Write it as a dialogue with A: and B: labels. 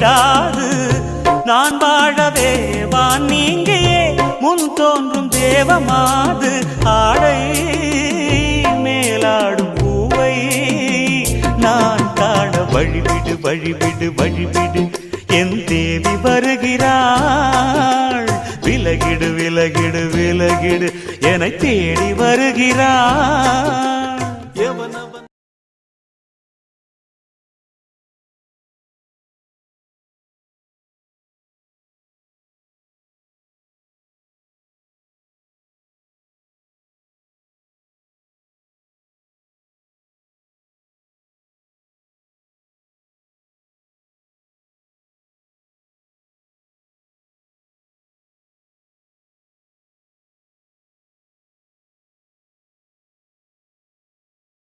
A: விடாது. நான் வாழவே வான் நீங்கியே முன் தோன்றும் தேவமாது. ஆடை மேலாடும் பூவை நான் காண வழிவிடு வழிவிடு வழிவிடு. என் தேவி வருகிறாள், விலகிடு விலகிடு விலகிடு, என்னை தேடி வருகிறாள்.